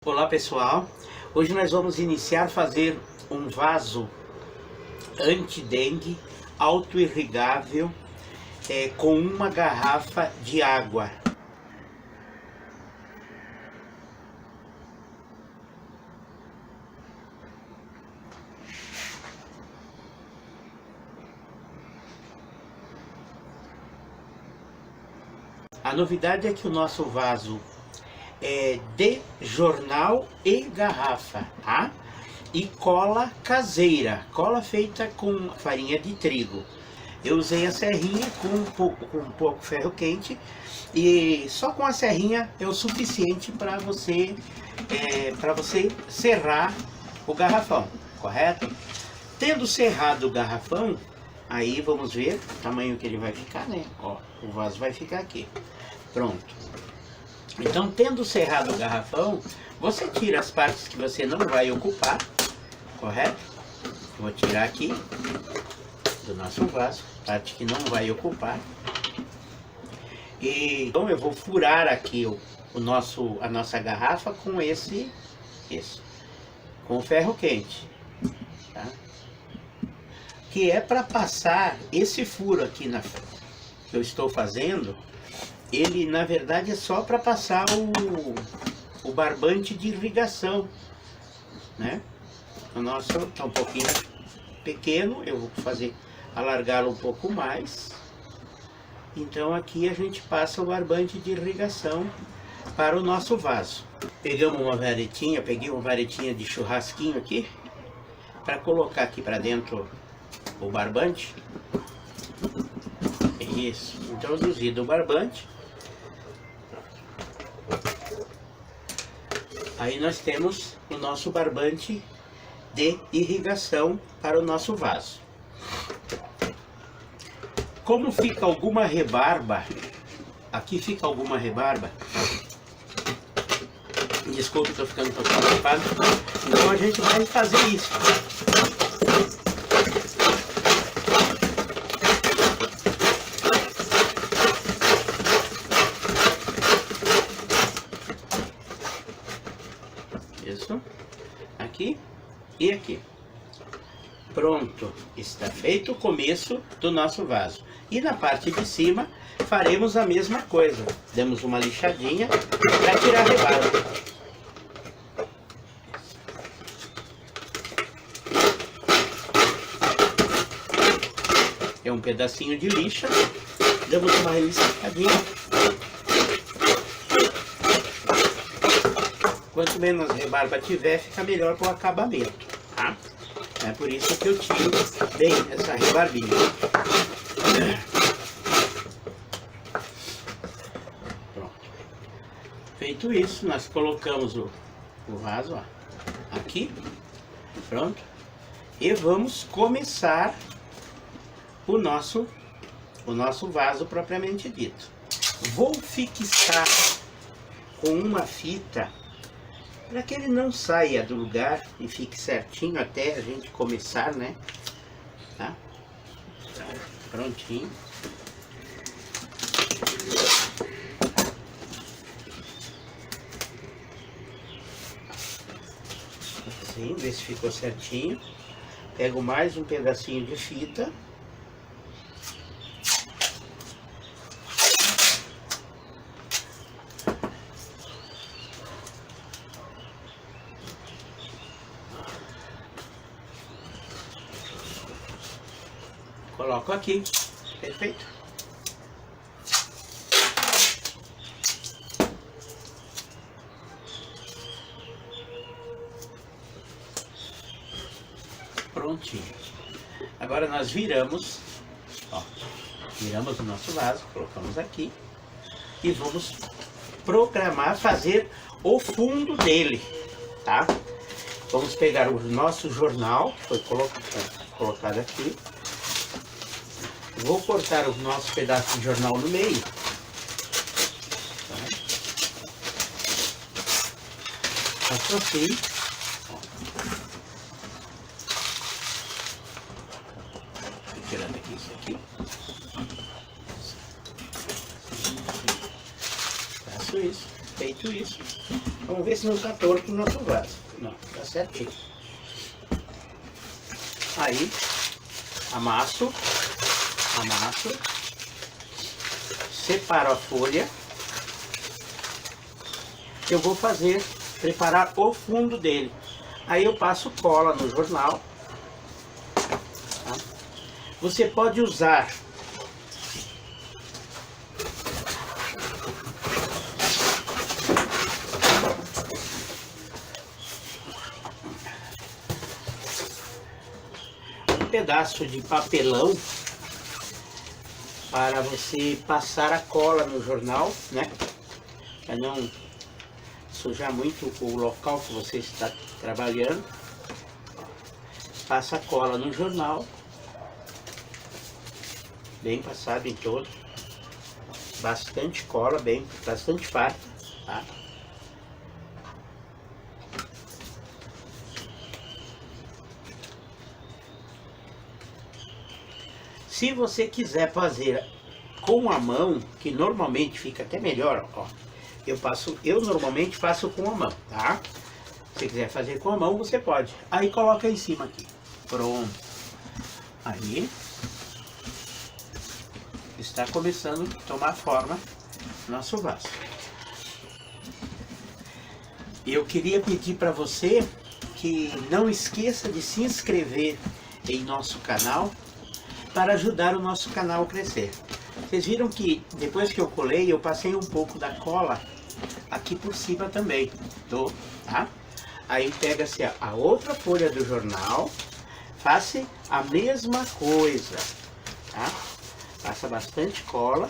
Olá pessoal, hoje nós vamos iniciar a fazer um vaso anti-dengue auto-irrigável com uma garrafa de água. A novidade é que o nosso vaso é de jornal e garrafa, tá? E cola caseira, cola feita com farinha de trigo. Eu usei a serrinha com um pouco ferro quente e só com a serrinha é o suficiente para você serrar o garrafão, correto? Tendo serrado o garrafão, aí vamos ver o tamanho que ele vai ficar, né? Ó, o vaso vai ficar aqui, pronto. Então, tendo serrado o garrafão, você tira as partes que você não vai ocupar, correto? Vou tirar aqui do nosso vaso, parte que não vai ocupar. E então eu vou furar aqui a nossa garrafa com com o ferro quente, tá? Que é para passar esse furo aqui que eu estou fazendo. Ele na verdade é só para passar o barbante de irrigação, né? O nosso está um pouquinho pequeno, eu vou alargá-lo um pouco mais. Então aqui a gente passa o barbante de irrigação para o nosso vaso. Pegamos uma varetinha, peguei uma varetinha de churrasquinho aqui, para colocar aqui para dentro o barbante. Isso, introduzido o barbante. Aí nós temos o nosso barbante de irrigação para o nosso vaso. Como fica alguma rebarba, aqui fica alguma rebarba, desculpe, estou ficando um pouquinho ocupado, então a gente vai fazer isso. Isso, aqui e aqui. Pronto, está feito o começo do nosso vaso. E na parte de cima faremos a mesma coisa. Damos uma lixadinha para tirar a rebarba. É um pedacinho de lixa. Damos uma lixadinha. Quanto menos rebarba tiver, fica melhor para o acabamento, tá? É por isso que eu tiro bem essa rebarbinha. Pronto. Feito isso, nós colocamos o vaso, ó, aqui. Pronto. E vamos começar o nosso vaso propriamente dito. Vou fixar com uma fita para que ele não saia do lugar e fique certinho até a gente começar, né? Tá? Prontinho. Assim, ver se ficou certinho. Pego mais um pedacinho de fita. Coloco aqui, perfeito. Prontinho. Agora nós viramos, ó, viramos o nosso vaso, colocamos aqui e vamos programar, fazer o fundo dele, tá? Vamos pegar o nosso jornal, que foi colocado aqui. Vou cortar o nosso pedaço de jornal no meio. Tá? Faço assim. Vou tirando aqui isso aqui. Faço isso. Feito isso. Vamos ver se não está torto o nosso vaso. Não, está certinho. Aí, amasso, separo a folha. Eu vou preparar o fundo dele. Aí eu passo cola no jornal. Tá? Você pode usar um pedaço de papelão para você passar a cola no jornal, né? Para não sujar muito o local que você está trabalhando. Passa a cola no jornal, bem passado em todo, bastante cola, bastante farta, tá? Se você quiser fazer com a mão, que normalmente fica até melhor, ó. Eu normalmente faço com a mão, tá? Se quiser fazer com a mão, você pode. Aí coloca em cima aqui. Pronto. Aí está começando a tomar forma nosso vaso. Eu queria pedir para você que não esqueça de se inscrever em nosso canal para ajudar o nosso canal a crescer. Vocês viram que depois que eu colei, eu passei um pouco da cola aqui por cima também, tá? Aí pega-se a outra folha do jornal, faça a mesma coisa, tá? Passa bastante cola.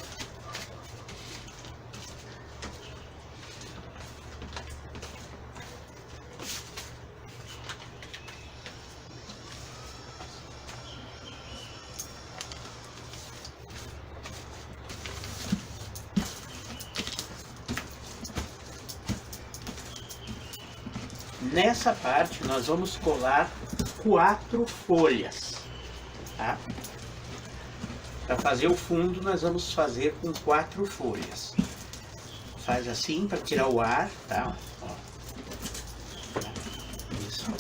Nessa parte nós vamos colar 4 folhas, tá? Para fazer o fundo nós vamos fazer com 4 folhas. Faz assim para tirar o ar, tá? Ó. Isso.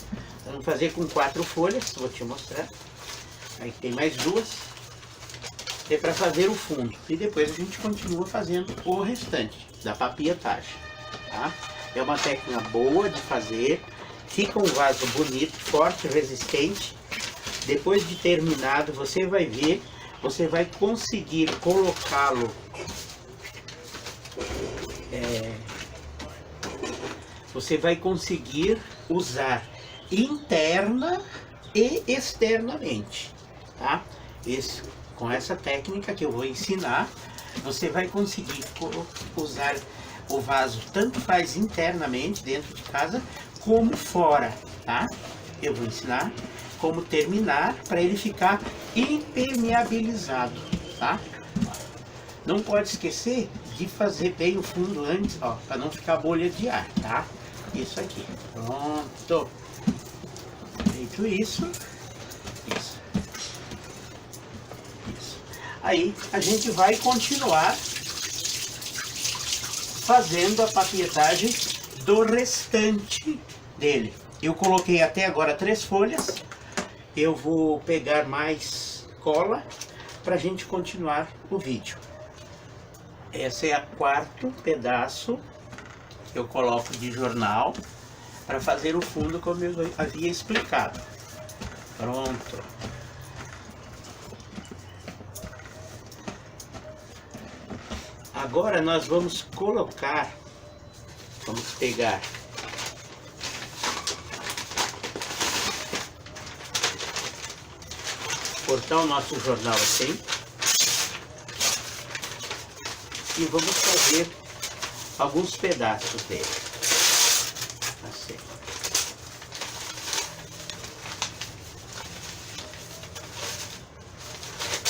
Vamos fazer com 4 folhas, vou te mostrar. Aí tem mais 2. É para fazer o fundo. E depois a gente continua fazendo o restante da papietagem, tá? É uma técnica boa de fazer, fica um vaso bonito, forte, resistente. Depois de terminado, você vai ver, você vai conseguir colocá-lo você vai conseguir usar interna e externamente, tá? Com essa técnica que eu vou ensinar, você vai conseguir usar o vaso tanto faz internamente dentro de casa como fora, tá? Eu vou ensinar como terminar para ele ficar impermeabilizado, tá? Não pode esquecer de fazer bem o fundo antes, ó, para não ficar bolha de ar, tá? Isso aqui, pronto. Feito isso. Aí a gente vai continuar fazendo a papietagem do restante dele. Eu coloquei até agora 3 folhas. Eu vou pegar mais cola para a gente continuar o vídeo. Esse é o 4º pedaço que eu coloco de jornal para fazer o fundo como eu havia explicado. Pronto. Agora nós vamos pegar cortar o nosso jornal assim e vamos fazer alguns pedaços dele, assim.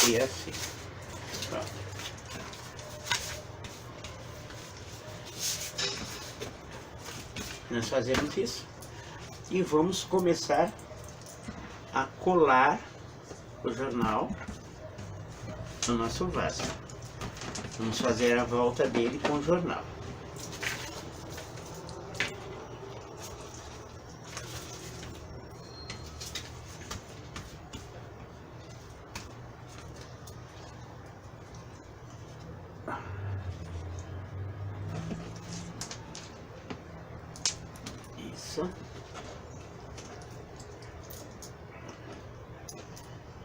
E assim. Pronto. Nós fazemos isso e vamos começar a colar o jornal no nosso vaso. Vamos fazer a volta dele com o jornal. Isso.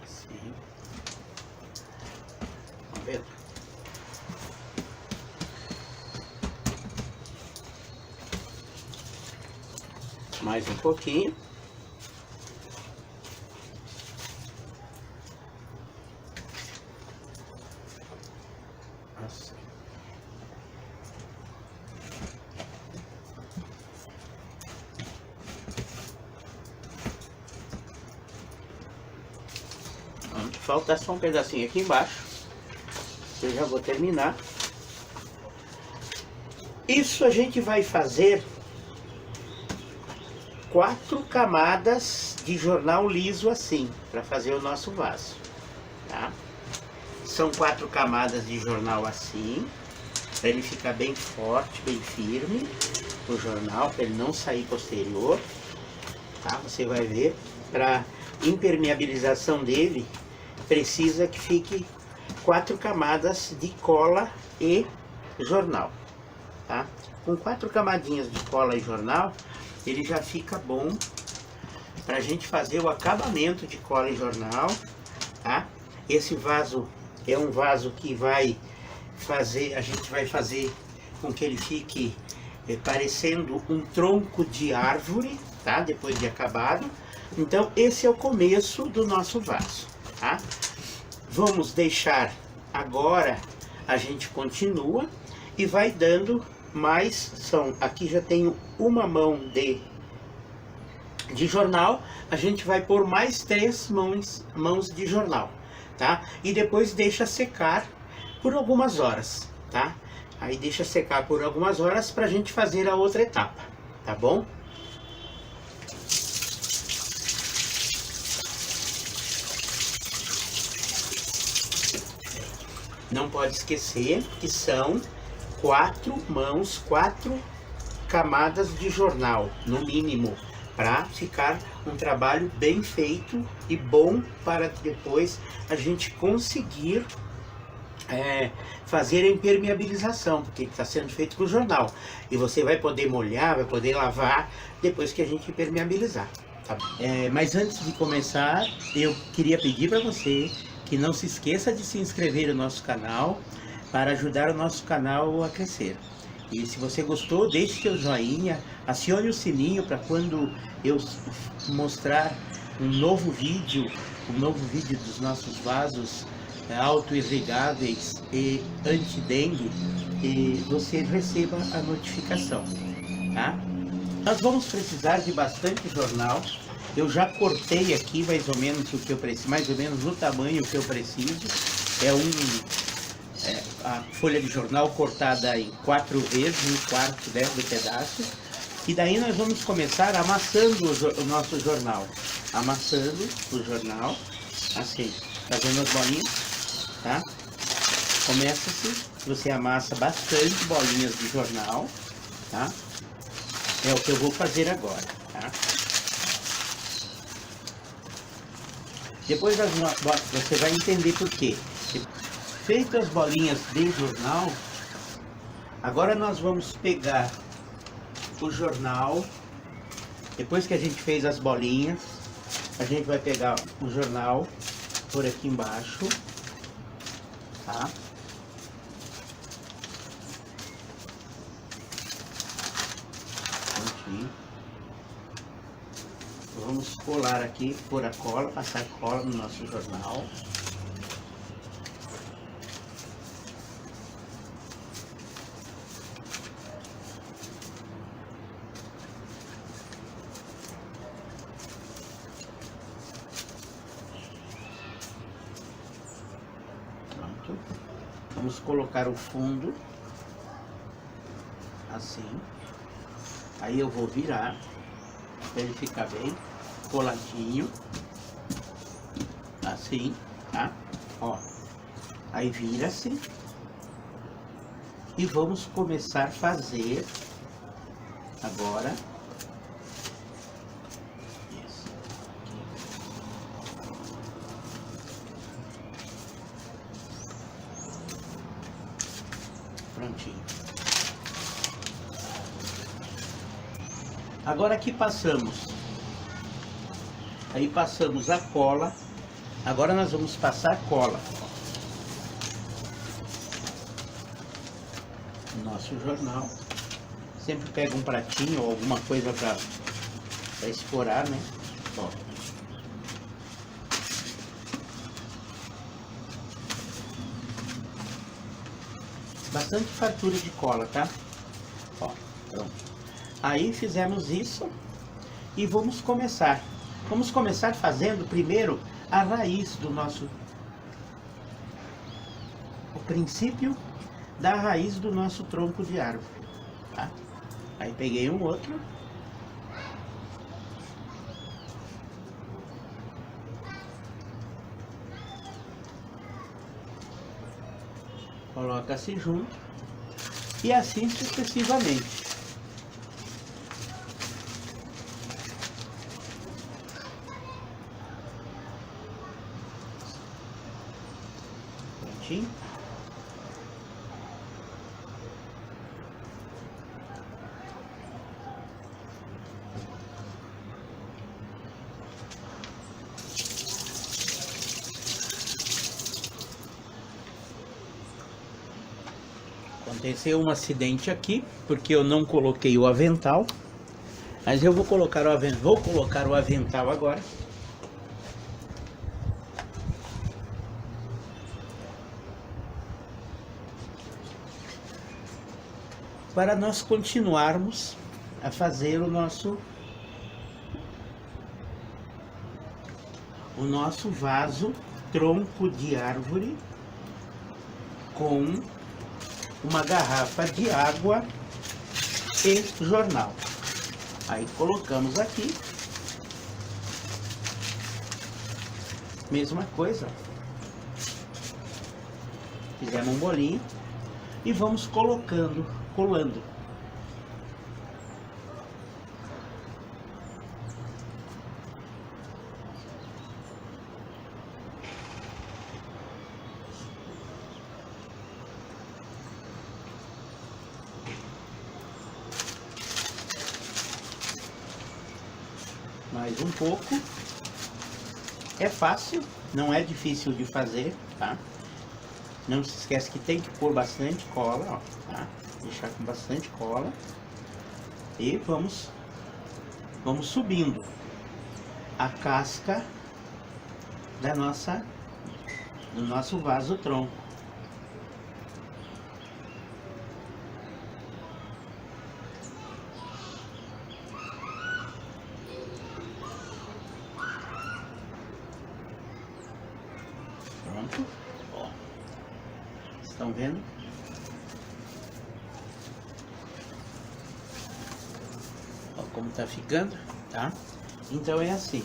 Assim. Vamos ver. Mais um pouquinho. Assim. Falta só um pedacinho aqui embaixo. Eu já vou terminar. Isso a gente vai fazer 4 camadas de jornal liso assim, para fazer o nosso vaso, tá? São 4 camadas de jornal assim, para ele ficar bem forte, bem firme, o jornal, para ele não sair posterior, tá? Você vai ver, para impermeabilização dele, precisa que fique 4 camadas de cola e jornal, tá? Com 4 camadinhas de cola e jornal, ele já fica bom para a gente fazer o acabamento de cola e jornal, tá? Esse vaso é um vaso que vai fazer, a gente vai fazer com que ele fique parecendo um tronco de árvore, tá? Depois de acabado. Então esse é o começo do nosso vaso, tá? Vamos deixar agora, a gente continua e vai dando mais, aqui já tenho uma mão de jornal, a gente vai pôr mais 3 mãos de jornal, tá? E depois deixa secar por algumas horas, tá? Aí deixa secar por algumas horas para a gente fazer a outra etapa, tá bom? Não pode esquecer que são 4 mãos, 4 camadas de jornal, no mínimo, para ficar um trabalho bem feito e bom para depois a gente conseguir fazer a impermeabilização, porque está sendo feito com o jornal. E você vai poder molhar, vai poder lavar depois que a gente impermeabilizar. Tá? Mas antes de começar, eu queria pedir para você que não se esqueça de se inscrever no nosso canal, para ajudar o nosso canal a crescer. E se você gostou, deixe seu joinha, acione o sininho para quando eu mostrar um novo vídeo dos nossos vasos auto-irrigáveis e anti-dengue, e você receba a notificação, tá? Nós vamos precisar de bastante jornal. Eu já cortei aqui mais ou menos o que eu preciso, mais ou menos o tamanho que eu preciso. A folha de jornal cortada em 4 vezes, 1/4 do pedaço. E daí nós vamos começar amassando o nosso jornal. Amassando o jornal, assim, fazendo as bolinhas, tá? Começa-se, você amassa bastante bolinhas de jornal, tá? É o que eu vou fazer agora, tá? Depois você vai entender por quê. Feitas as bolinhas de jornal, agora nós vamos pegar o jornal. Depois que a gente fez as bolinhas, a gente vai pegar o jornal por aqui embaixo, tá? Prontinho. Vamos colar aqui, pôr a cola, passar cola no nosso jornal. Pronto. Vamos colocar o fundo, assim. Aí eu vou virar, para ele ficar bem coladinho, assim, tá? Ó, aí vira-se e vamos começar a fazer agora isso. Prontinho. Agora aqui passamos a cola. Agora nós vamos passar a cola. Nosso jornal. Sempre pega um pratinho ou alguma coisa para escorar, né? Ó. Bastante fartura de cola, tá? Ó, pronto. Aí fizemos isso e vamos começar. Vamos começar fazendo primeiro a raiz do nosso... O princípio da raiz do nosso tronco de árvore, tá? Aí peguei um outro. Coloca-se junto e assim sucessivamente. Prontinho. Aconteceu um acidente aqui, porque eu não coloquei o avental, mas eu vou colocar o avental agora. Para nós continuarmos a fazer o nosso vaso tronco de árvore com uma garrafa de água e jornal. Aí colocamos aqui, mesma coisa, fizemos um bolinho e vamos colando. Mais um pouco. É fácil, não é difícil de fazer, tá? Não se esquece que tem que pôr bastante cola, ó, tá? Deixar com bastante cola. E vamos subindo a casca do nosso vaso tronco. Pronto. Ó. Estão vendo? Ó, como tá ficando, tá? Então é assim.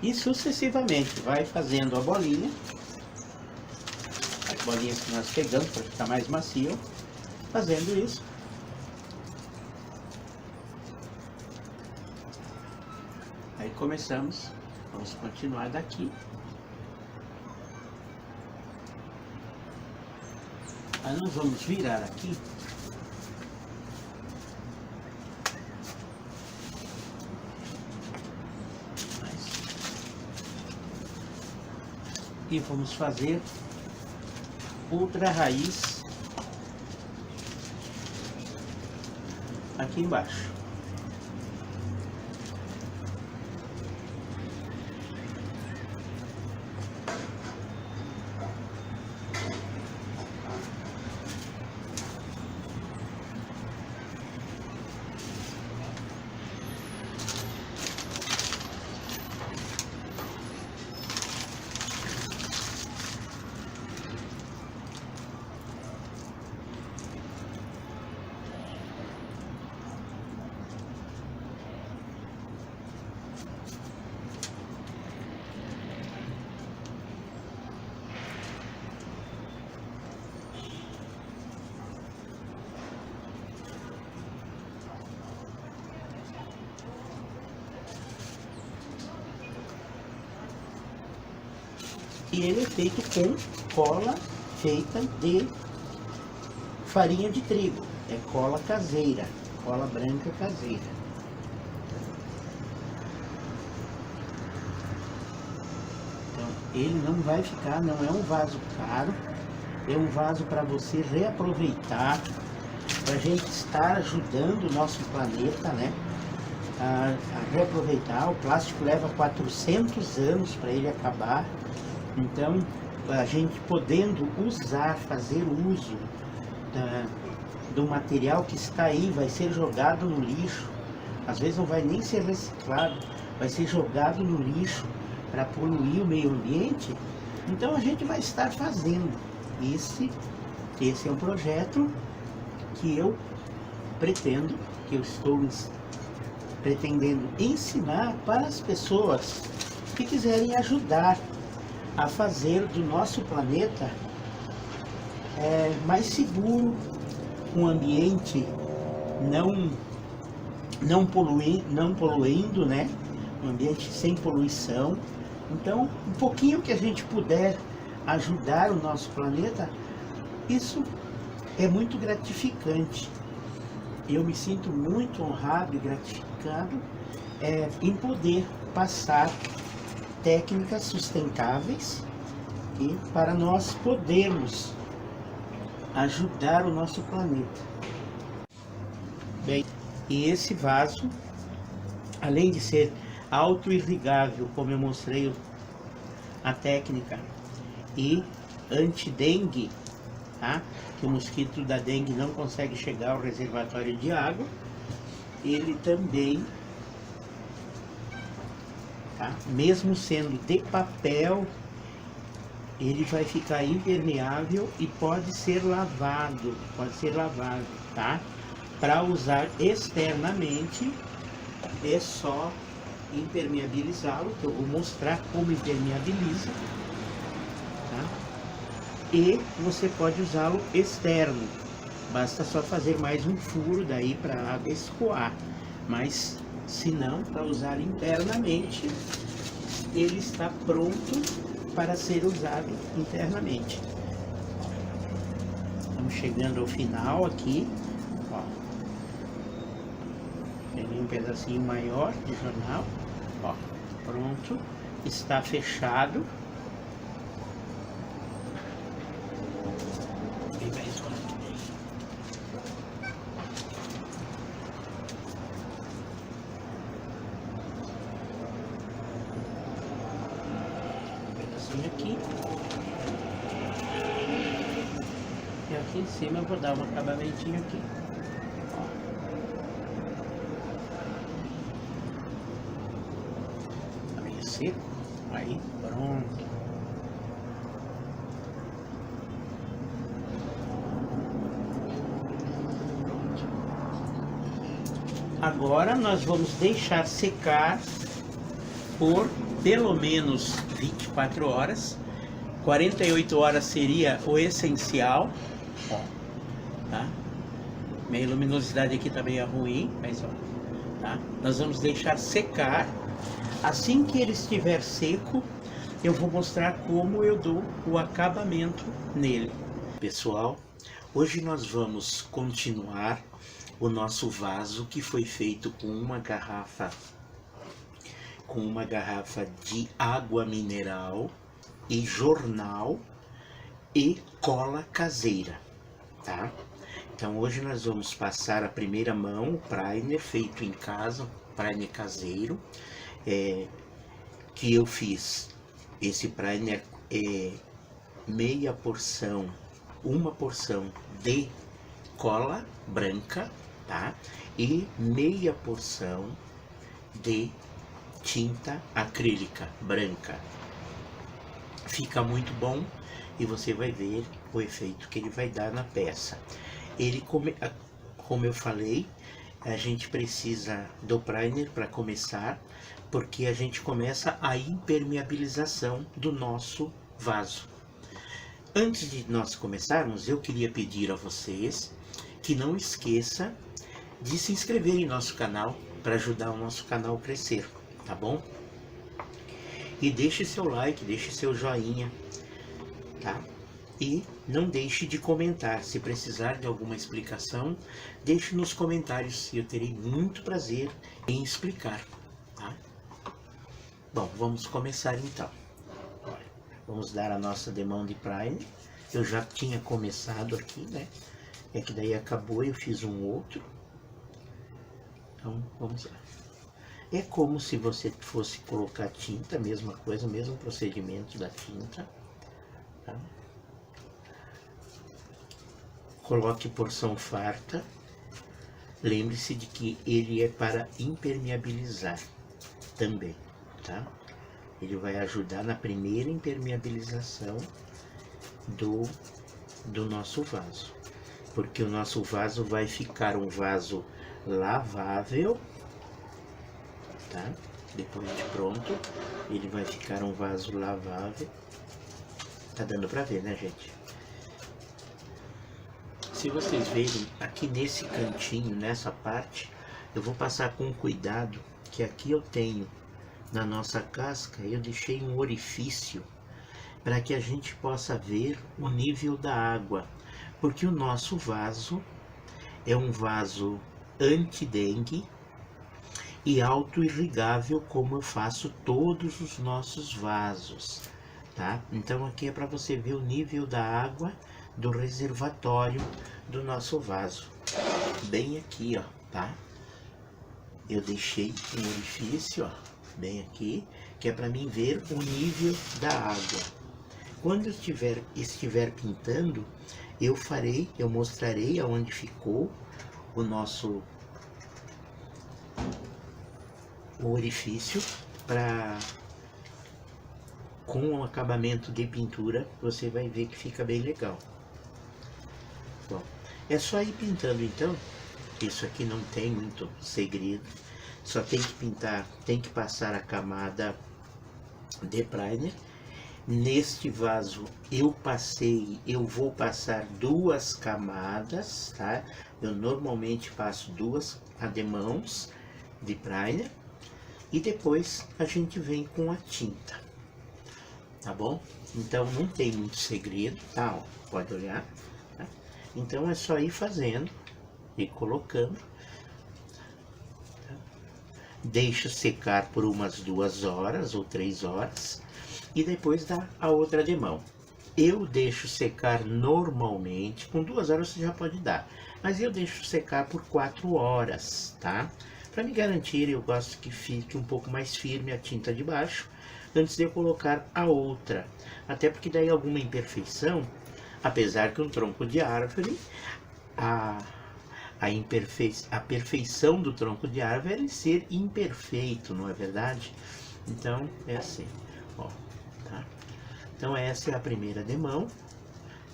E sucessivamente vai fazendo a bolinha. As bolinhas que nós pegamos para ficar mais macio. Fazendo isso. Aí começamos. Vamos continuar daqui. Aí nós vamos virar aqui. E vamos fazer outra raiz aqui embaixo. E ele é feito com cola feita de farinha de trigo. É cola caseira, cola branca caseira. ele não vai ficar, não é um vaso caro, é um vaso para você reaproveitar, para a gente estar ajudando o nosso planeta, né? A reaproveitar. O plástico leva 400 anos para ele acabar, então a gente podendo usar, fazer uso do material que está aí, vai ser jogado no lixo, às vezes não vai nem ser reciclado, vai ser jogado no lixo para poluir o meio ambiente. Então a gente vai estar fazendo esse é um projeto que eu pretendo, que eu estou pretendendo ensinar para as pessoas que quiserem ajudar a fazer do nosso planeta mais seguro, um ambiente não poluindo, né? Um ambiente sem poluição. Então, um pouquinho que a gente puder ajudar o nosso planeta, isso é muito gratificante. Eu me sinto muito honrado e gratificado em poder passar técnicas sustentáveis e para nós podermos ajudar o nosso planeta. Bem, e esse vaso, além de ser autoirrigável, como eu mostrei a técnica, e anti-dengue, tá? Que o mosquito da dengue não consegue chegar ao reservatório de água, ele também, tá? Mesmo sendo de papel, ele vai ficar impermeável e pode ser lavado, tá? Para usar externamente, é só impermeabilizá-lo, que eu vou mostrar como impermeabiliza, tá? E você pode usá-lo externo, basta só fazer mais um furo daí para a água escoar, mas se não, para usar internamente, ele está pronto para ser usado internamente. Estamos chegando ao final aqui, ó. Peguei um pedacinho maior de jornal, ó, pronto, está fechado. Aqui e aqui em cima eu vou dar um acabamentinho aqui, ó. Tá meio seco, aí pronto. Agora nós vamos deixar secar por pelo menos 24 horas, 48 horas seria o essencial, ó, tá? Minha luminosidade aqui tá meio ruim, mas ó, tá? Nós vamos deixar secar. Assim que ele estiver seco, eu vou mostrar como eu dou o acabamento nele. Pessoal, hoje nós vamos continuar o nosso vaso que foi feito com uma garrafa de água mineral e jornal e cola caseira, tá? Então hoje nós vamos passar a primeira mão, o primer feito em casa, primer caseiro, que eu fiz. Esse primer é uma porção de cola branca, tá? E meia porção de tinta acrílica branca. Fica muito bom e você vai ver o efeito que ele vai dar na peça. Ele, como eu falei, a gente precisa do primer para começar, porque a gente começa a impermeabilização do nosso vaso. Antes de nós começarmos, eu queria pedir a vocês que não esqueça de se inscrever em nosso canal para ajudar o nosso canal a crescer, tá bom? E deixe seu like, deixe seu joinha, tá? E não deixe de comentar. Se precisar de alguma explicação, deixe nos comentários e eu terei muito prazer em explicar, tá? Bom, vamos começar então. Vamos dar a nossa demão de primer. Eu já tinha começado aqui, né? É que daí acabou e eu fiz um outro. Então, vamos lá. É como se você fosse colocar tinta, mesma coisa, mesmo procedimento da tinta. Tá? Coloque porção farta. Lembre-se de que ele é para impermeabilizar também, tá? Ele vai ajudar na primeira impermeabilização do nosso vaso. Porque o nosso vaso vai ficar um vaso lavável, tá? Depois de pronto, ele vai ficar um vaso lavável. Tá dando pra ver, né, gente? Se vocês verem aqui nesse cantinho, nessa parte, eu vou passar com cuidado, que aqui eu tenho, na nossa casca, eu deixei um orifício para que a gente possa ver o nível da água, porque o nosso vaso é um vaso anti-dengue e auto-irrigável, como eu faço todos os nossos vasos, tá? Então aqui é para você ver o nível da água do reservatório do nosso vaso, bem aqui, ó, tá? Eu deixei um orifício, ó, bem aqui, que é para mim ver o nível da água. Quando eu estiver pintando, eu mostrarei aonde ficou o nosso orifício, para com o acabamento de pintura, você vai ver que fica bem legal. Bom, é só ir pintando então. Isso aqui não tem muito segredo. Só tem que pintar, tem que passar a camada de primer. Neste vaso eu vou passar 2 camadas, tá? Eu normalmente passo 2 ademãos de primer e depois a gente vem com a tinta, tá bom? Então não tem muito segredo, tá? Ó, pode olhar, tá? Então é só ir fazendo e colocando. Tá? Deixa secar por umas 2 horas ou 3 horas. E depois dá a outra demão. Eu deixo secar normalmente, com 2 horas você já pode dar, mas eu deixo secar por 4 horas, tá? Para me garantir, eu gosto que fique um pouco mais firme a tinta de baixo, antes de eu colocar a outra. Até porque daí alguma imperfeição, apesar que um tronco de árvore, a perfeição do tronco de árvore é ele ser imperfeito, não é verdade? Então, é assim, ó. Tá? Então essa é a primeira demão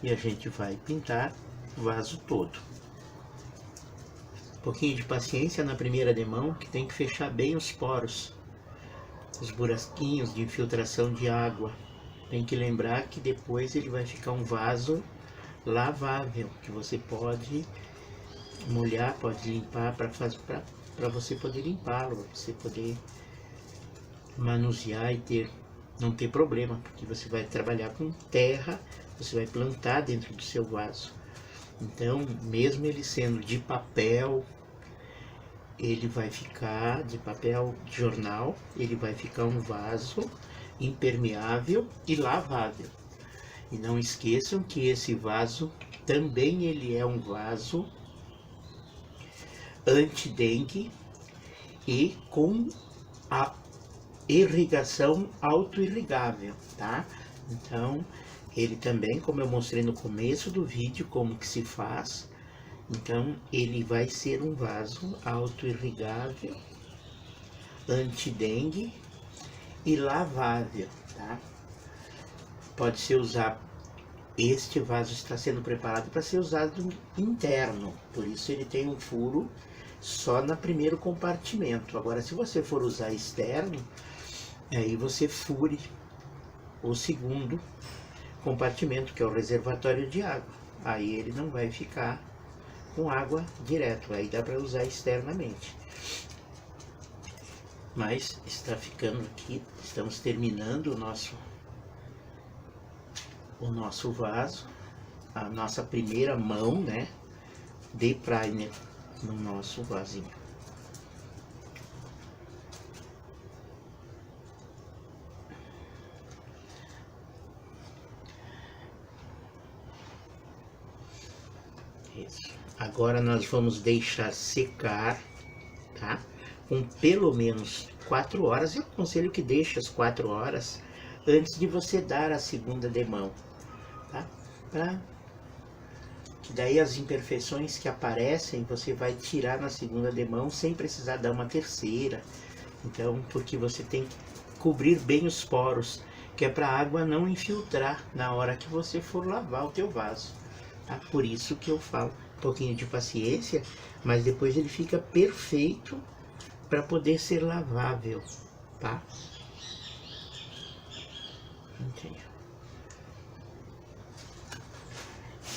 e a gente vai pintar o vaso todo. Um pouquinho de paciência na primeira demão, que tem que fechar bem os poros, os buraquinhos de infiltração de água. Tem que lembrar que depois ele vai ficar um vaso lavável, que você pode molhar, pode limpar para você poder limpá-lo, para você poder manusear e não ter problema, porque você vai trabalhar com terra, você vai plantar dentro do seu vaso. Então, mesmo ele sendo de papel, ele vai ficar de papel de jornal, ele vai ficar um vaso impermeável e lavável. E não esqueçam que esse vaso também ele é um vaso anti-dengue e com a irrigação auto-irrigável, tá? Então, ele também, como eu mostrei no começo do vídeo, como que se faz, então ele vai ser um vaso auto-irrigável, anti-dengue e lavável, tá? Pode ser usado, este vaso está sendo preparado para ser usado interno, por isso ele tem um furo só no primeiro compartimento. Agora, se você for usar externo, aí você fure o segundo compartimento, que é o reservatório de água. Aí ele não vai ficar com água direto, aí dá para usar externamente. Mas está ficando aqui, estamos terminando o nosso vaso, a nossa primeira mão, né, de primer no nosso vasinho. Isso. Agora nós vamos deixar secar, tá? Com pelo menos 4 horas. Eu aconselho que deixe as 4 horas antes de você dar a segunda demão, tá? Que daí as imperfeições que aparecem você vai tirar na segunda demão sem precisar dar uma terceira. Então, porque você tem que cobrir bem os poros, que é para a água não infiltrar na hora que você for lavar o teu vaso, tá? Por isso que eu falo um pouquinho de paciência, mas depois ele fica perfeito para poder ser lavável, tá? Entendi.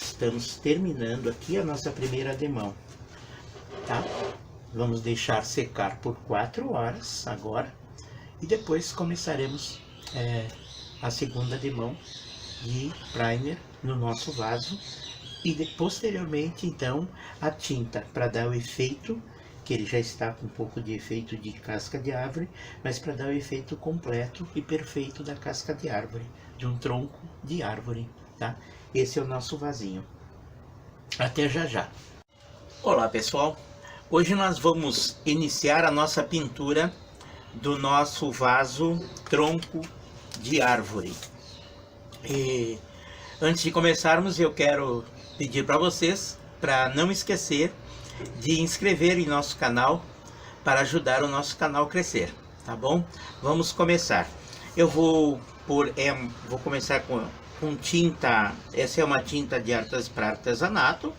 Estamos terminando aqui a nossa primeira demão, tá? Vamos deixar secar por 4 horas agora e depois começaremos a segunda demão de primer no nosso vaso e posteriormente então a tinta para dar o efeito, que ele já está com um pouco de efeito de casca de árvore, mas para dar o efeito completo e perfeito da casca de árvore, de um tronco de árvore, tá? Esse é o nosso vasinho. Até já já. Olá pessoal, hoje nós vamos iniciar a nossa pintura do nosso vaso tronco de árvore. E antes de começarmos eu quero pedir para vocês para não esquecer de inscrever em nosso canal para ajudar o nosso canal a crescer, tá bom? Vamos começar. Eu vou começar com tinta. Essa é uma tinta de para artesanato,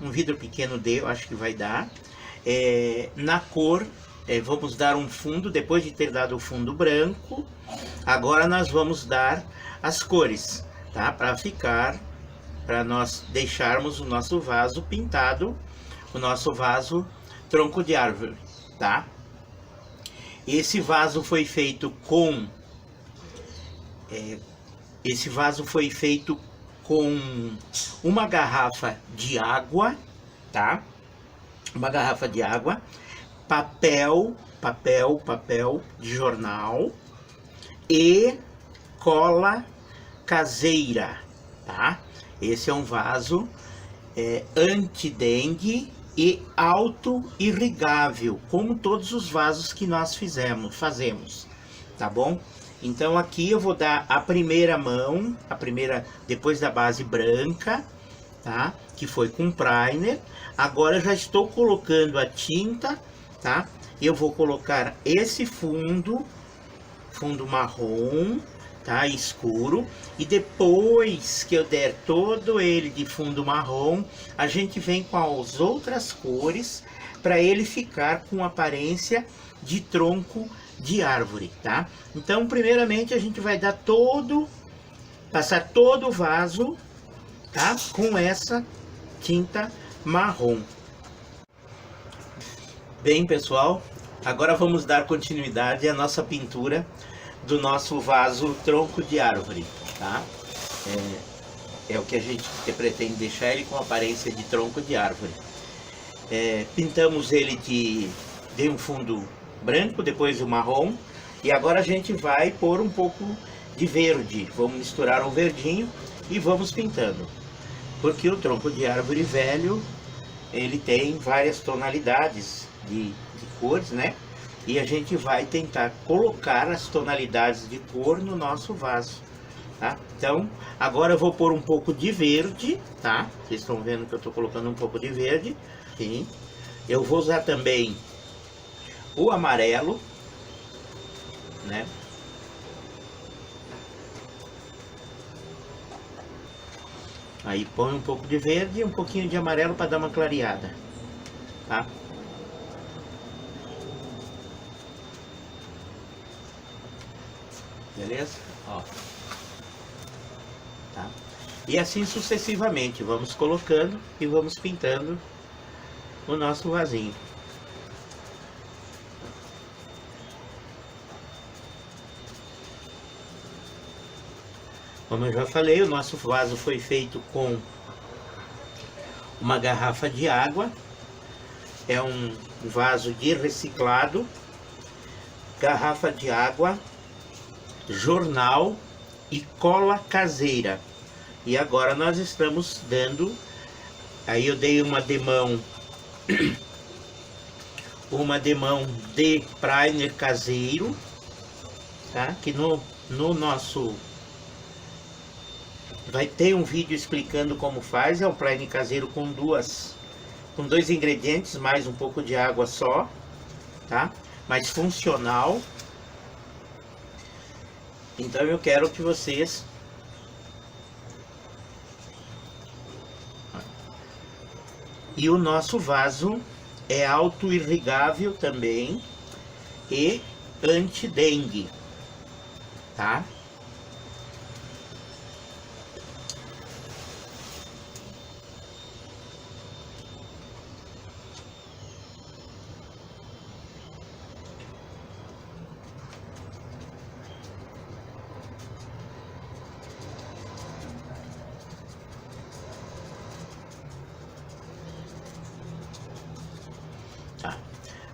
um vidro pequeno eu acho que vai dar. Na cor, vamos dar um fundo, depois de ter dado o fundo branco, agora nós vamos dar as cores, tá? Para nós deixarmos o nosso vaso pintado, o nosso vaso tronco de árvore, tá? Esse vaso foi feito com uma garrafa de água, tá? Uma garrafa de água, papel de jornal e cola caseira, tá? Esse é um vaso anti-dengue e auto-irrigável, como todos os vasos que nós fazemos, tá bom? Então aqui eu vou dar a primeira mão, depois da base branca, tá? Que foi com primer. Agora eu já estou colocando a tinta, tá? Eu vou colocar esse fundo marrom, tá? Escuro. E depois que eu der todo ele de fundo marrom, a gente vem com as outras cores para ele ficar com aparência de tronco de árvore, tá? Então, primeiramente a gente vai passar todo o vaso, tá? Com essa tinta marrom. Bem, pessoal, agora vamos dar continuidade à nossa pintura do nosso vaso tronco de árvore, tá? É o que a gente pretende deixar ele com aparência de tronco de árvore. Pintamos ele de um fundo branco, depois o marrom, e agora a gente vai pôr um pouco de verde. Vamos misturar um verdinho e vamos pintando, porque o tronco de árvore velho ele tem várias tonalidades de cores, né? E a gente vai tentar colocar as tonalidades de cor no nosso vaso, tá? Então agora eu vou pôr um pouco de verde, tá? Vocês estão vendo que eu estou colocando um pouco de verde, sim. Eu vou usar também o amarelo, né? Aí põe um pouco de verde e um pouquinho de amarelo para dar uma clareada, tá? Beleza? Ó. Tá? E assim sucessivamente, vamos colocando e vamos pintando o nosso vasinho. Como eu já falei, o nosso vaso foi feito com uma garrafa de água. É um vaso de reciclado, garrafa de água, jornal e cola caseira. E agora nós estamos dando Aí eu dei uma demão de primer caseiro, tá? Que no nosso vai ter um vídeo explicando como faz. É um primer caseiro com dois ingredientes, mais um pouco de água só, tá? Mais funcional. Então eu quero que vocês e o nosso vaso é auto-irrigável também e anti-dengue, tá?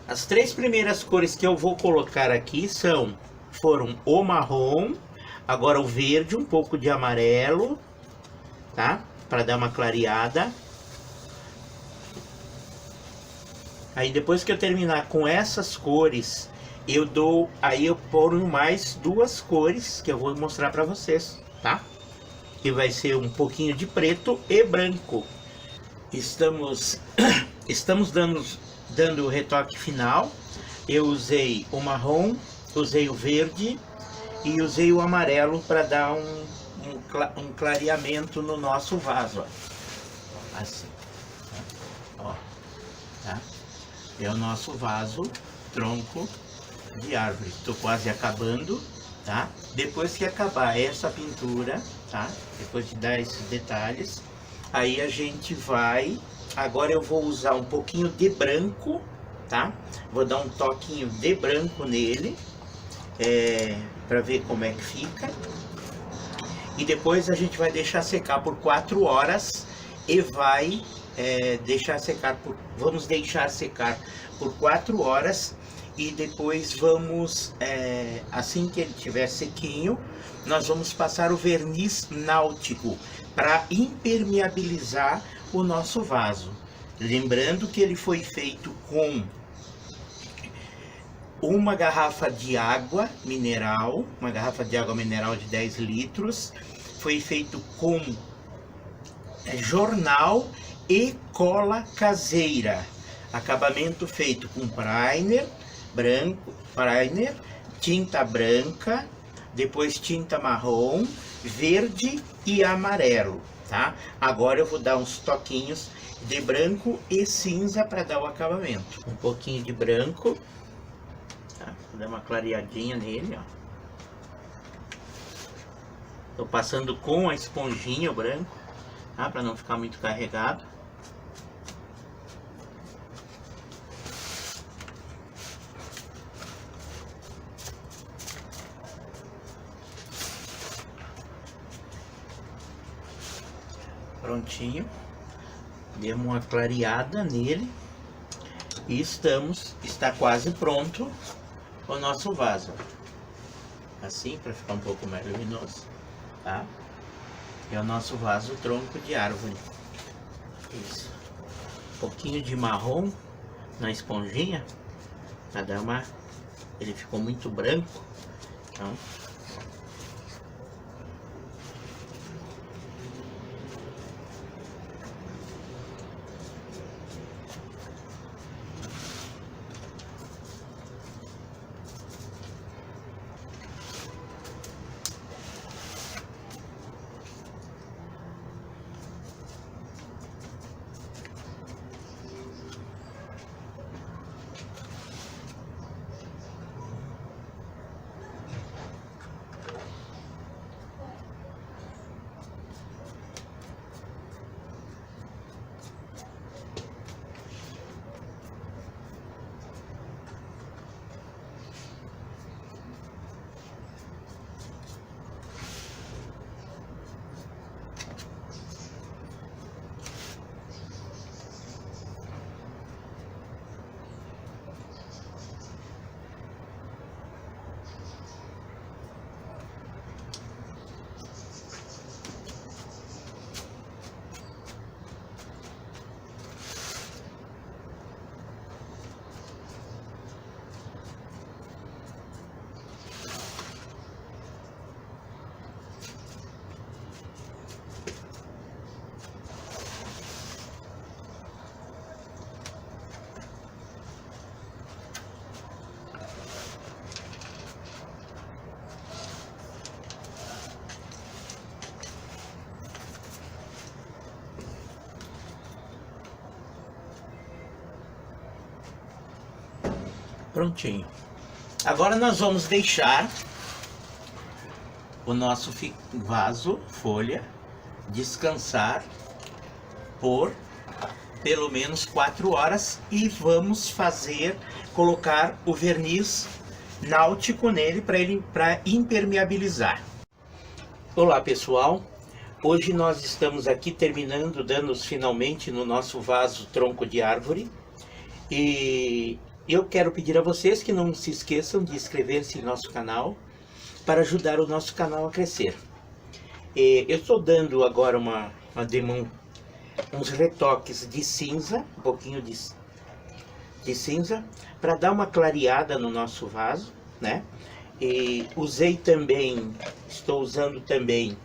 As três primeiras cores que eu vou colocar aqui foram o marrom, agora o verde, um pouco de amarelo, tá? Para dar uma clareada. Aí depois que eu terminar com essas cores, eu ponho mais duas cores que eu vou mostrar para vocês, tá? Que vai ser um pouquinho de preto e branco. Estamos dando o retoque final. Eu usei o marrom, usei o verde e usei o amarelo para dar um clareamento no nosso vaso, ó. Assim, ó, tá? É o nosso vaso tronco de árvore. Estou quase acabando, tá? Depois que acabar essa pintura, tá? Depois de dar esses detalhes, aí a gente vai. Agora eu vou usar um pouquinho de branco, tá? Vou dar um toquinho de branco nele, para ver como é que fica. E depois a gente vai deixar secar por 4 horas e vai vamos deixar secar por 4 horas e depois vamos, assim que ele estiver sequinho, nós vamos passar o verniz náutico para impermeabilizar o nosso vaso. Lembrando que ele foi feito com uma garrafa de água mineral, de 10 litros, foi feito com jornal e cola caseira, acabamento feito com primer branco, tinta branca, depois tinta marrom, verde e amarelo, tá? Agora eu vou dar uns toquinhos de branco e cinza para dar o acabamento. Um pouquinho de branco, tá? Vou dar uma clareadinha nele, ó. Tô passando com a esponjinha o branco, tá? Para não ficar muito carregado. Prontinho, demos uma clareada nele e está quase pronto o nosso vaso. Assim, para ficar um pouco mais luminoso, tá? É o nosso vaso tronco de árvore. Isso. Um pouquinho de marrom na esponjinha, para dar uma... Ele ficou muito branco, então... prontinho. Agora nós vamos deixar o nosso vaso, folha, descansar por pelo menos 4 horas e vamos colocar o verniz náutico nele para impermeabilizar. Olá pessoal, hoje nós estamos aqui terminando, dando finalmente no nosso vaso tronco de árvore, e eu quero pedir a vocês que não se esqueçam de inscrever-se no nosso canal para ajudar o nosso canal a crescer. Eu estou dando agora uns retoques de cinza, um pouquinho de cinza, para dar uma clareada no nosso vaso, né? E estou usando também,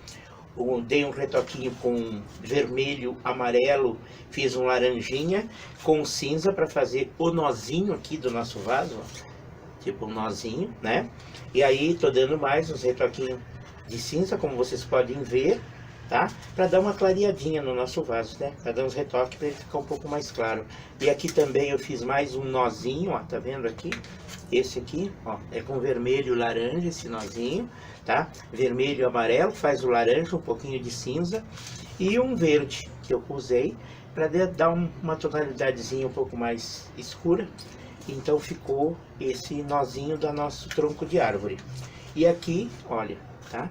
dei um retoquinho com vermelho, amarelo, fiz um laranjinha com cinza para fazer o nozinho aqui do nosso vaso, ó, tipo um nozinho, né? E aí tô dando mais uns retoquinhos de cinza, como vocês podem ver, tá? Para dar uma clareadinha no nosso vaso, né? Para dar uns retoques para ele ficar um pouco mais claro. E aqui também eu fiz mais um nozinho, ó, tá vendo aqui? Esse aqui, ó, é com vermelho e laranja esse nozinho, tá? Vermelho e amarelo, faz o laranja, um pouquinho de cinza e um verde que eu usei para dar uma tonalidadezinha um pouco mais escura. Então ficou esse nozinho do nosso tronco de árvore. E aqui, olha, tá?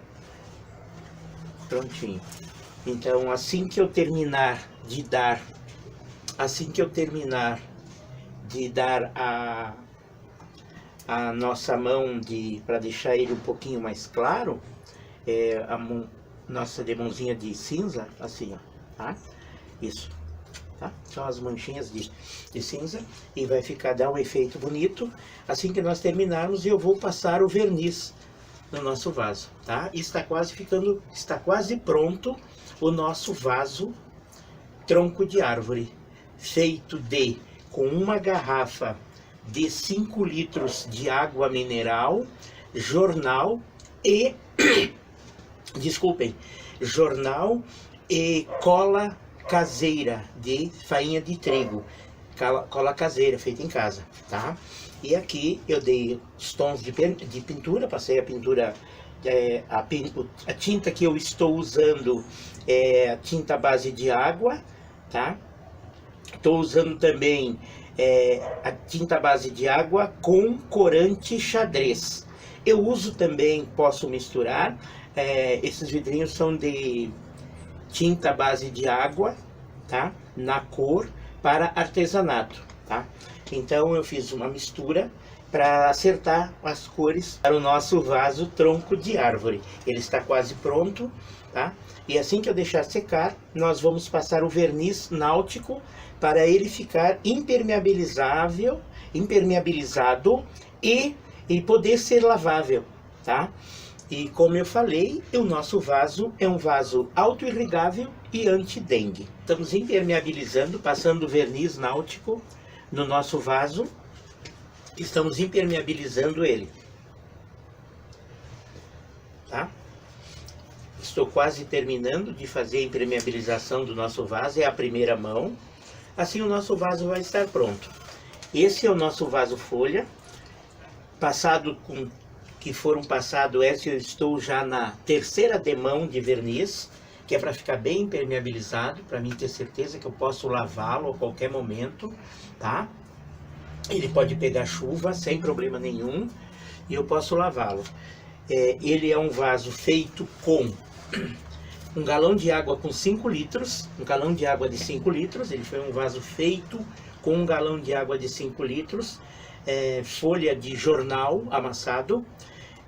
Prontinho. Então, assim que eu terminar de dar a nossa mão para deixar ele um pouquinho mais claro, nossa mãozinha de cinza, assim, ó, tá? Isso, tá? São as manchinhas de cinza e vai dar um efeito bonito. Assim que nós terminarmos, eu vou passar o verniz no nosso vaso, tá? Está quase pronto o nosso vaso tronco de árvore, feito com uma garrafa de 5 litros de água mineral, jornal e jornal e cola caseira de farinha de trigo, cola caseira feita em casa, tá? E aqui eu dei os tons de pintura, passei a pintura, a tinta que eu estou usando é a tinta à base de água, tá? Estou usando também a tinta à base de água com corante xadrez. Eu uso também, posso misturar, esses vidrinhos são de tinta à base de água, tá? Na cor para artesanato, tá? Então eu fiz uma mistura para acertar as cores para o nosso vaso tronco de árvore. Ele está quase pronto, tá? E assim que eu deixar secar, nós vamos passar o verniz náutico para ele ficar impermeabilizado e poder ser lavável, tá? E como eu falei, o nosso vaso é um vaso autoirrigável e anti-dengue. Estamos impermeabilizando, passando verniz náutico no nosso vaso, estamos impermeabilizando ele, tá? Estou quase terminando de fazer a impermeabilização do nosso vaso, é a primeira mão. Assim o nosso vaso vai estar pronto. Esse é o nosso vaso folha, eu estou já na terceira demão de verniz, que é para ficar bem impermeabilizado, para mim ter certeza que eu posso lavá-lo a qualquer momento, tá? Ele pode pegar chuva sem problema nenhum e eu posso lavá-lo. Ele é um vaso feito com um galão de água com 5 litros, um galão de água de 5 litros, ele foi um vaso feito com um galão de água de 5 litros, folha de jornal amassado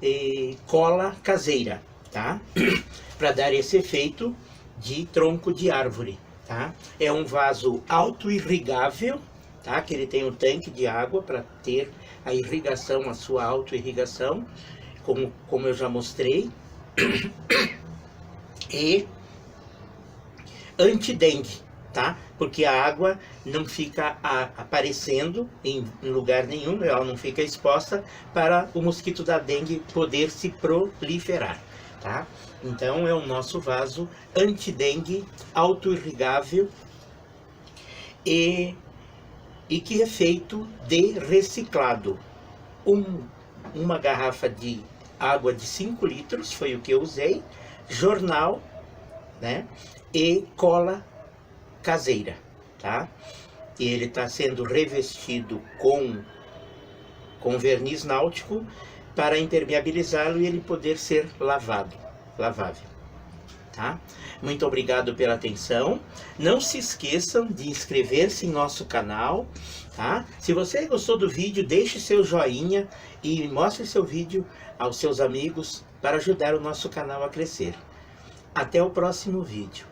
e cola caseira, tá? Para dar esse efeito de tronco de árvore, tá? É um vaso autoirrigável, tá? Que ele tem um tanque de água para ter a irrigação, a sua autoirrigação, como eu já mostrei. E anti-dengue, tá? Porque a água não fica aparecendo em lugar nenhum, ela não fica exposta para o mosquito da dengue poder se proliferar, tá? Então é o nosso vaso anti-dengue, autoirrigável e que é feito de reciclado, uma garrafa de água de 5 litros, foi o que eu usei, jornal, né? E cola caseira, tá? E ele está sendo revestido com verniz náutico para impermeabilizá-lo e ele poder ser lavável, tá? Muito obrigado pela atenção. Não se esqueçam de inscrever-se em nosso canal, tá? Se você gostou do vídeo, deixe seu joinha e mostre seu vídeo aos seus amigos para ajudar o nosso canal a crescer. Até o próximo vídeo.